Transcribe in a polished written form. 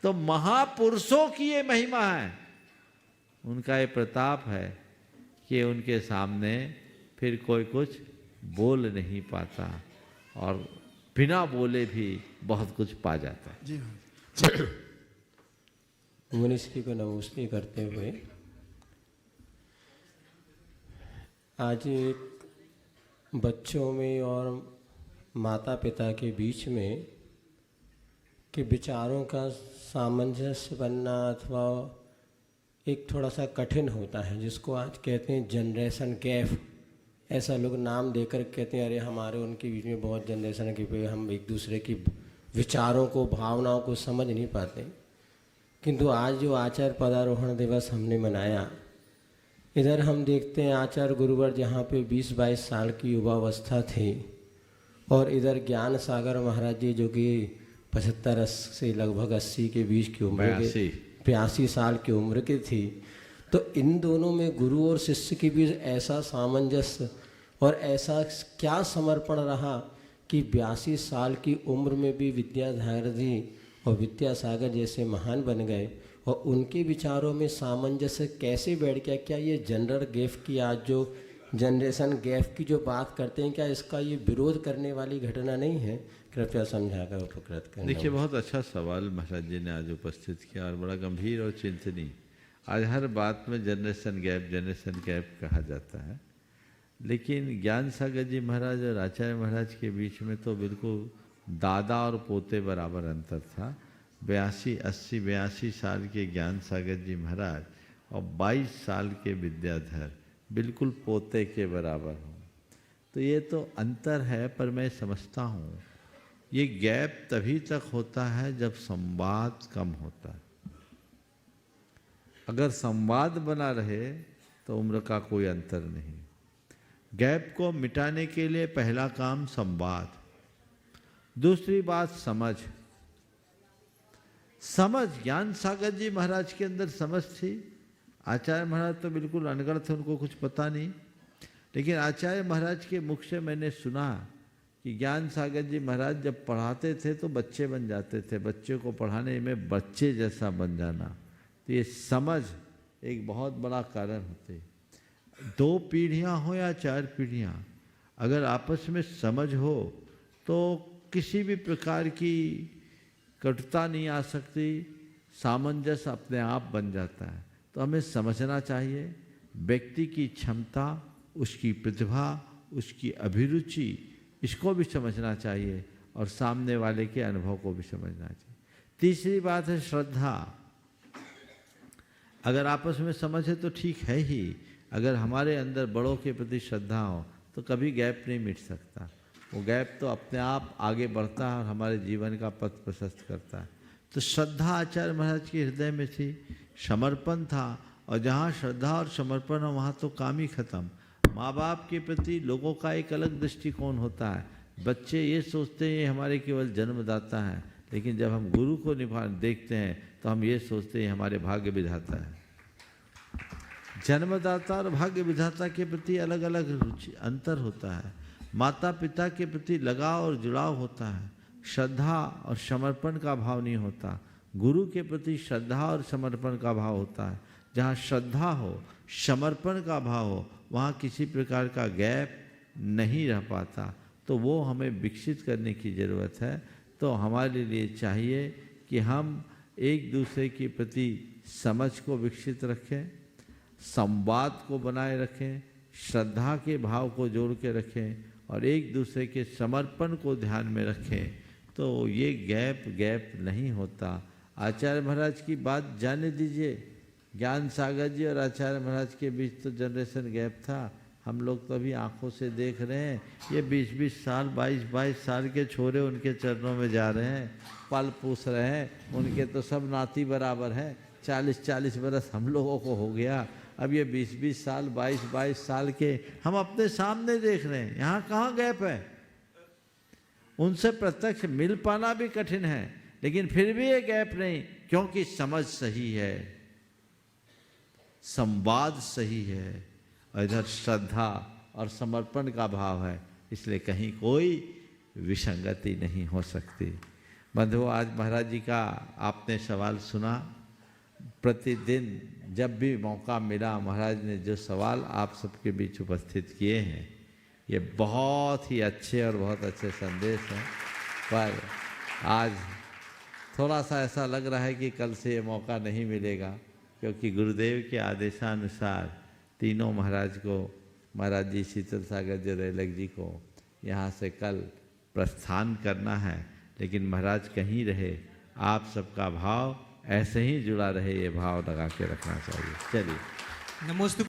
तो महापुरुषों की ये महिमा है, उनका ये प्रताप है कि उनके सामने फिर कोई कुछ बोल नहीं पाता और बिना बोले भी बहुत कुछ पा जाता है। जी हाँ। मुनिश्री को नमस्ते करते हुए आज बच्चों में और माता पिता के बीच में कि विचारों का सामंजस्य बनना अथवा एक थोड़ा सा कठिन होता है, जिसको आज कहते हैं जनरेशन गैप। ऐसा लोग नाम देकर कहते हैं अरे हमारे उनके बीच में बहुत जनरेशन गैप है, हम एक दूसरे की विचारों को भावनाओं को समझ नहीं पाते। किंतु आज जो आचार्य पदारोहण दिवस हमने मनाया, इधर हम देखते हैं आचार्य गुरुवर जहाँ पे 20-22 साल की युवावस्था थी और इधर ज्ञान सागर महाराज जी जो कि 75 से लगभग 80 के बीच की उम्र के 82 साल की उम्र के थी। तो इन दोनों में गुरु और शिष्य के बीच ऐसा सामंजस्य और ऐसा क्या समर्पण रहा कि 82 साल की उम्र में भी विद्याधर जी और विद्यासागर जैसे महान बन गए और उनके विचारों में सामंजस्य कैसे बैठ गया। क्या ये जनरल गैप की आज जो जनरेशन गैप की जो बात करते हैं, क्या इसका ये विरोध करने वाली घटना नहीं है? कृपया समझाकर उपकृत करें। देखिए, बहुत अच्छा सवाल महाराज जी ने आज उपस्थित किया और बड़ा गंभीर और चिंतनीय। आज हर बात में जनरेशन गैप कहा जाता है, लेकिन ज्ञान सागर जी महाराज और आचार्य महाराज के बीच में तो बिल्कुल दादा और पोते बराबर अंतर था। 82 साल के ज्ञान सागर जी महाराज और 22 साल के विद्याधर बिल्कुल पोते के बराबर हों, तो ये तो अंतर है। पर मैं समझता हूँ ये गैप तभी तक होता है जब संवाद कम होता है। अगर संवाद बना रहे तो उम्र का कोई अंतर नहीं। गैप को मिटाने के लिए पहला काम संवाद, दूसरी बात समझ। ज्ञान सागर जी महाराज के अंदर समझ थी। आचार्य महाराज तो बिल्कुल अनगढ़ थे, उनको कुछ पता नहीं। लेकिन आचार्य महाराज के मुख से मैंने सुना कि ज्ञान सागर जी महाराज जब पढ़ाते थे तो बच्चे बन जाते थे। बच्चे को पढ़ाने में बच्चे जैसा बन जाना, तो ये समझ एक बहुत बड़ा कारण होते। 2 पीढ़ियाँ हो या 4 पीढ़ियाँ, अगर आपस में समझ हो तो किसी भी प्रकार की कटुता नहीं आ सकती, सामंजस्य अपने आप बन जाता है। तो हमें समझना चाहिए व्यक्ति की क्षमता, उसकी प्रतिभा, उसकी अभिरुचि, इसको भी समझना चाहिए और सामने वाले के अनुभव को भी समझना चाहिए। तीसरी बात है श्रद्धा। अगर आपस में समझ है तो ठीक है ही, अगर हमारे अंदर बड़ों के प्रति श्रद्धा हो तो कभी गैप नहीं मिट सकता। वो गैप तो अपने आप आगे बढ़ता है और हमारे जीवन का पथ प्रशस्त करता है। तो श्रद्धा आचार्य महाराज के हृदय में थी, समर्पण था, और जहाँ श्रद्धा और समर्पण हो वहाँ तो काम ही खत्म। माँ बाप के प्रति लोगों का एक अलग दृष्टिकोण होता है। बच्चे ये सोचते हैं ये हमारे केवल जन्मदाता हैं, लेकिन जब हम गुरु को देखते हैं तो हम ये सोचते हैं हमारे भाग्य विधाता है। जन्मदाता और भाग्य विधाता के प्रति अलग अलग रुचि अंतर होता है। माता पिता के प्रति लगाव और जुड़ाव होता है, श्रद्धा और समर्पण का भाव नहीं होता। गुरु के प्रति श्रद्धा और समर्पण का भाव होता है। जहाँ श्रद्धा हो, समर्पण का भाव हो, वहाँ किसी प्रकार का गैप नहीं रह पाता। तो वो हमें विकसित करने की ज़रूरत है। तो हमारे लिए चाहिए कि हम एक दूसरे के प्रति समझ को विकसित रखें, संवाद को बनाए रखें, श्रद्धा के भाव को जोड़ के रखें और एक दूसरे के समर्पण को ध्यान में रखें। तो ये गैप नहीं होता। आचार्य महाराज की बात जाने दीजिए, ज्ञान सागर जी और आचार्य महाराज के बीच तो जनरेशन गैप था। हम लोग तो अभी आंखों से देख रहे हैं, ये 20-20 साल 22-22 साल के छोरे उनके चरणों में जा रहे हैं, पल पूछ रहे हैं। उनके तो सब नाती बराबर हैं। 40-40 बरस हम लोगों को हो गया, अब ये 20-20 साल 22-22 साल के हम अपने सामने देख रहे हैं। यहाँ कहाँ गैप है? उनसे प्रत्यक्ष मिल पाना भी कठिन है, लेकिन फिर भी ये गैप नहीं, क्योंकि समझ सही है, संवाद सही है और इधर श्रद्धा और समर्पण का भाव है। इसलिए कहीं कोई विसंगति नहीं हो सकती। बंधुओं, आज महाराज जी का आपने सवाल सुना। प्रतिदिन जब भी मौका मिला महाराज ने जो सवाल आप सबके बीच उपस्थित किए हैं, ये बहुत ही अच्छे और बहुत अच्छे संदेश हैं। पर आज थोड़ा सा ऐसा लग रहा है कि कल से ये मौका नहीं मिलेगा, क्योंकि गुरुदेव के आदेशानुसार तीनों महाराज को, महाराज जी शीतल सागर जी, रेलक जी को यहाँ से कल प्रस्थान करना है। लेकिन महाराज कहीं रहे, आप सबका भाव ऐसे ही जुड़ा रहे, ये भाव लगा के रखना चाहिए। चलिए। नमोस्तु।